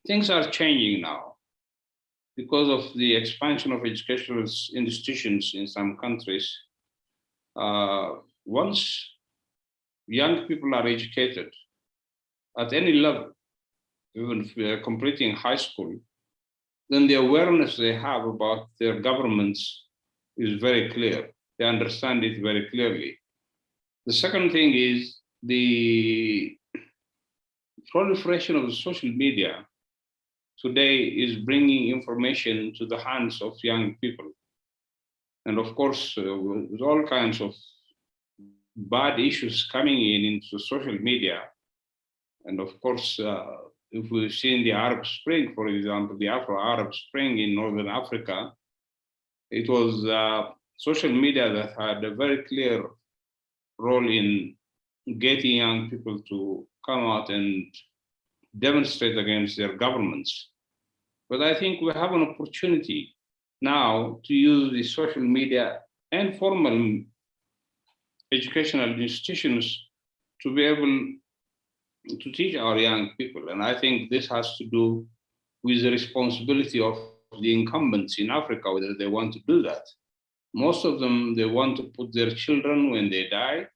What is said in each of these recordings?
things are changing now because of the expansion of educational institutions in some countries. Once young people are educated at any level, even if they are completing high school, then the awareness they have about their governments is very clear. They understand it very clearly. The second thing is the proliferation of the social media today is bringing information to the hands of young people. And of course, with all kinds of bad issues coming into social media. And of course, if we've seen the Arab Spring, for example, the Afro-Arab Spring in Northern Africa, it was social media that had a very clear role in getting young people to come out and demonstrate against their governments. But I think we have an opportunity now to use the social media and formal educational institutions to be able to teach our young people. And I think this has to do with the responsibility of the incumbents in Africa, whether they want to do that. Most of them, they want to put their children when they die.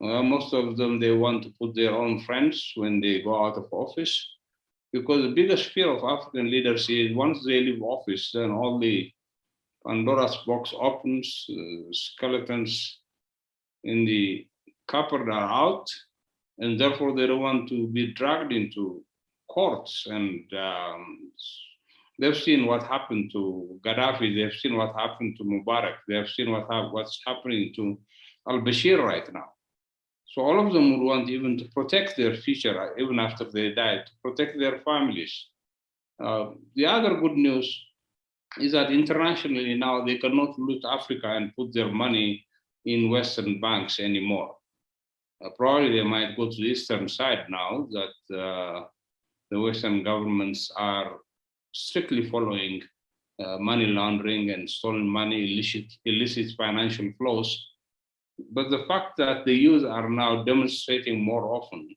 Most of them, they want to put their own friends when they go out of office. Because the biggest fear of African leaders is once they leave office, then all the Pandora's box opens, skeletons in the cupboard are out, and therefore they don't want to be dragged into courts. And they've seen what happened to Gaddafi, they've seen what happened to Mubarak, they've seen what's happening to al-Bashir right now. So all of them would want even to protect their future, even after they die, to protect their families. The other good news is that internationally now they cannot loot Africa and put their money in Western banks anymore. Probably they might go to the eastern side now that the Western governments are strictly following money laundering and stolen money, illicit financial flows. But the fact that the youth are now demonstrating more often,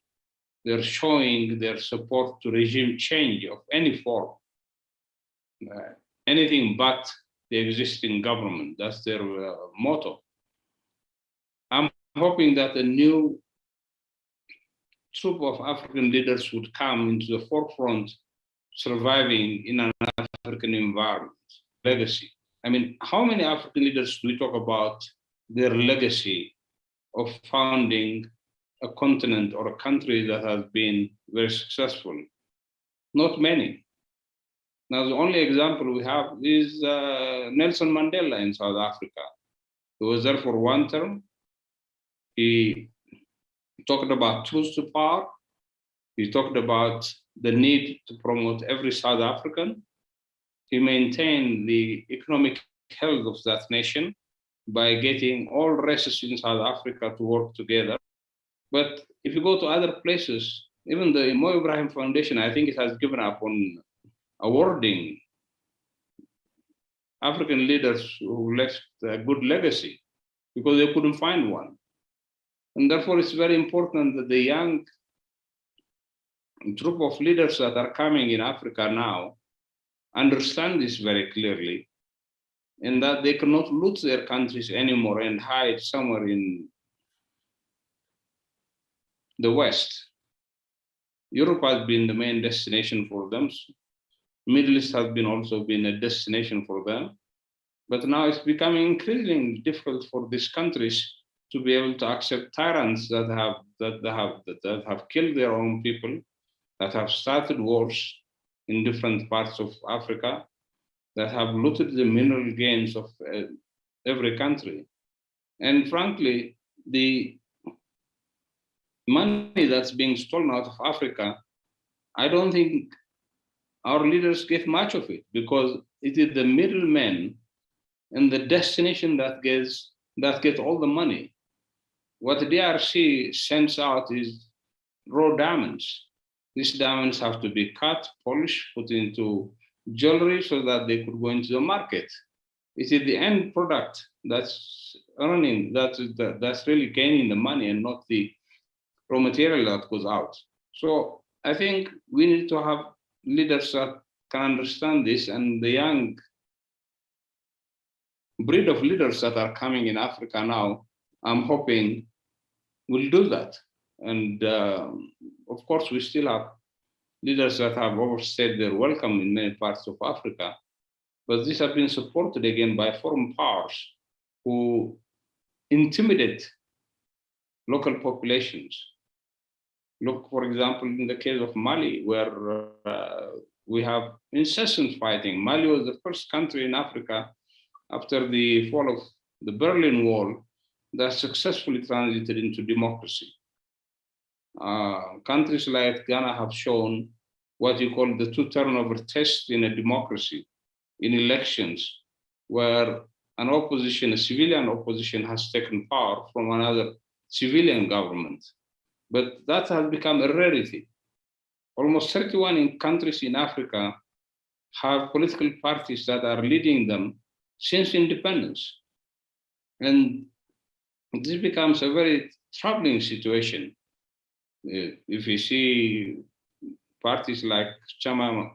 they're showing their support to regime change of any form, anything but the existing government. That's their motto. I'm hoping that a new troop of African leaders would come into the forefront, surviving in an African environment, legacy. I mean, how many African leaders do we talk about their legacy of founding a continent or a country that has been very successful? Not many. Now, the only example we have is Nelson Mandela in South Africa. He was there for one term. He talked about truth to power. He talked about the need to promote every South African. He maintained the economic health of that nation by getting all races in South Africa to work together. But if you go to other places, even the Mo Ibrahim Foundation, I think it has given up on awarding African leaders who left a good legacy because they couldn't find one. And therefore, it's very important that the young troop of leaders that are coming in Africa now understand this very clearly, and that they cannot loot their countries anymore and hide somewhere in the West. Europe has been the main destination for them. Middle East has also been a destination for them. But now it's becoming increasingly difficult for these countries to be able to accept tyrants that have killed their own people, that have started wars in different parts of Africa, that have looted the mineral gains of every country. And frankly, the money that's being stolen out of Africa, I don't think our leaders get much of it, because it is the middlemen and the destination that get all the money. What the DRC sends out is raw diamonds. These diamonds have to be cut, polished, put into jewelry so that they could go into the market. It is the end product that's earning, that's really gaining the money, and not the raw material that goes out. So I think we need to have leaders that can understand this, and the young breed of leaders that are coming in Africa now, I'm hoping will do that. And of course, we still have leaders that have overstayed their welcome in many parts of Africa, but these have been supported again by foreign powers who intimidate local populations. Look, for example, in the case of Mali, where we have incessant fighting. Mali was the first country in Africa after the fall of the Berlin Wall that successfully transited into democracy. Countries like Ghana have shown what you call the two turnover test in a democracy, in elections, where an opposition, a civilian opposition, has taken power from another civilian government. But that has become a rarity. Almost 31 countries in Africa have political parties that are leading them since independence. And this becomes a very troubling situation. If you see parties like Chama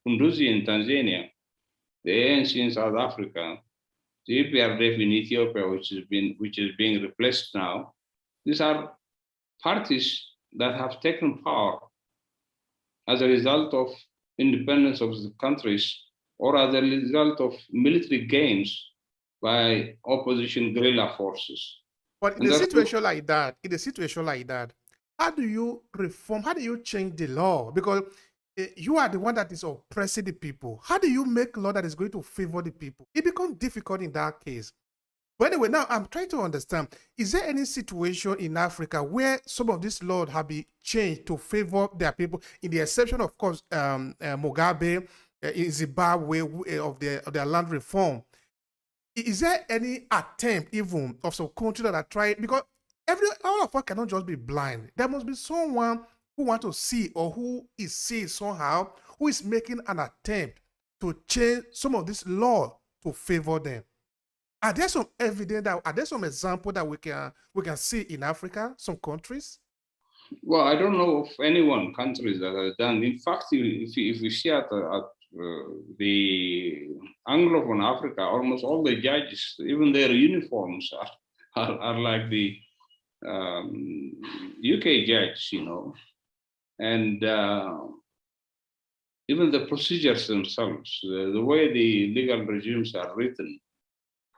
Punduzi in Tanzania, the ANC in South Africa, the EPRDF in Ethiopia, which is being replaced now, these are parties that have taken power as a result of independence of the countries or as a result of military gains by opposition guerrilla forces. But in a situation like that, how do you reform? How do you change the law? Because you are the one that is oppressing the people. How do you make law that is going to favor the people? It becomes difficult in that case. But anyway, now I'm trying to understand, is there any situation in Africa where some of these laws have been changed to favor their people, in the exception, of course, Mugabe in Zimbabwe of their land reform? Is there any attempt even of some country that are trying? Because all of us cannot just be blind. There must be someone who wants to see, or who is seeing somehow, who is making an attempt to change some of this law to favor them. Are there some evidence are there some example that we can see in Africa, some countries? Well, I don't know of any one country that has done. In fact, if you see at the Anglophone Africa, almost all the judges, even their uniforms are like the UK judge, and even the procedures themselves, the way the legal regimes are written,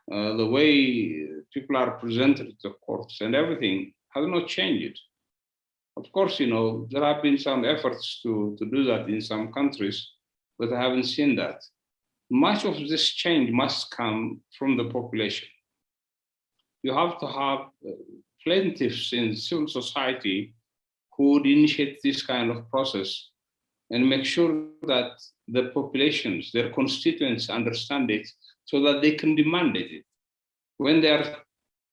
the way people are presented to the courts and everything has not changed. Of course, there have been some efforts to do that in some countries, but I haven't seen that. Much of this change must come from the population. You have to have plaintiffs in civil society who would initiate this kind of process and make sure that the populations, their constituents, understand it so that they can demand it. When they are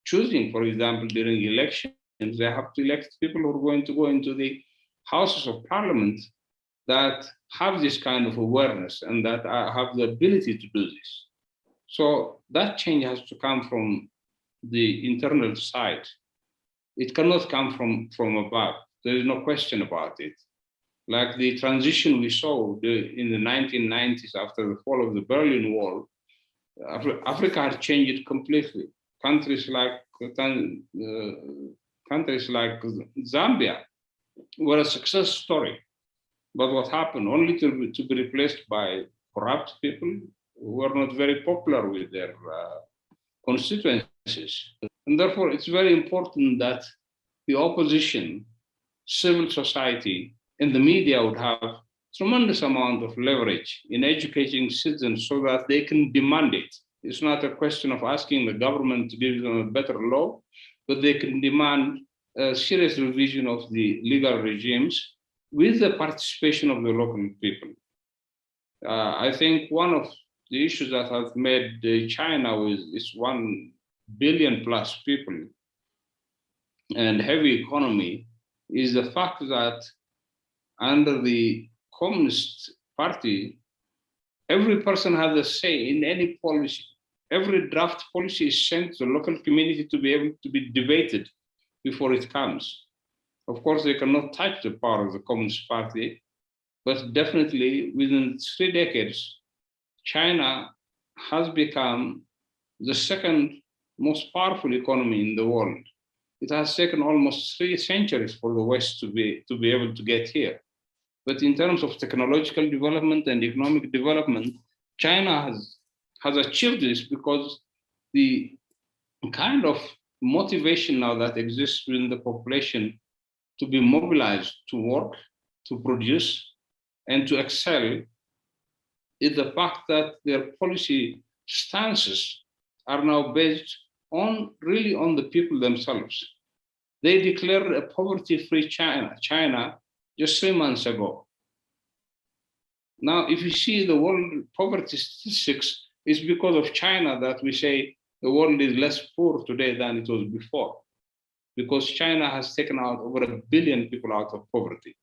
choosing, for example, during elections, they have to elect people who are going to go into the houses of parliament that have this kind of awareness and that have the ability to do this. So that change has to come from the internal side. It cannot come from above. There is no question about it. Like the transition we saw in the 1990s after the fall of the Berlin Wall, Africa had changed completely. Countries like Zambia were a success story. But what happened? Only to be replaced by corrupt people who were not very popular with their constituencies. And therefore, it's very important that the opposition, civil society, and the media would have tremendous amount of leverage in educating citizens so that they can demand it. It's not a question of asking the government to give them a better law, but they can demand a serious revision of the legal regimes with the participation of the local people. I think one of the issues that has made China with its 1 billion plus people and heavy economy is the fact that under the Communist Party, every person has a say in any policy. Every draft policy is sent to the local community to be able to be debated before it comes. Of course, they cannot touch the power of the Communist Party, But definitely within 3 decades, China has become the second most powerful economy in the world. It has taken almost 3 centuries for the West to be able to get here. But in terms of technological development and economic development, China has achieved this because the kind of motivation now that exists within the population to be mobilized to work, to produce, and to excel is the fact that their policy stances are now based really on the people themselves. They declared a poverty-free China just 3 months ago. Now, if you see the world poverty statistics, it's because of China that we say the world is less poor today than it was before, because China has taken out over 1 billion people out of poverty.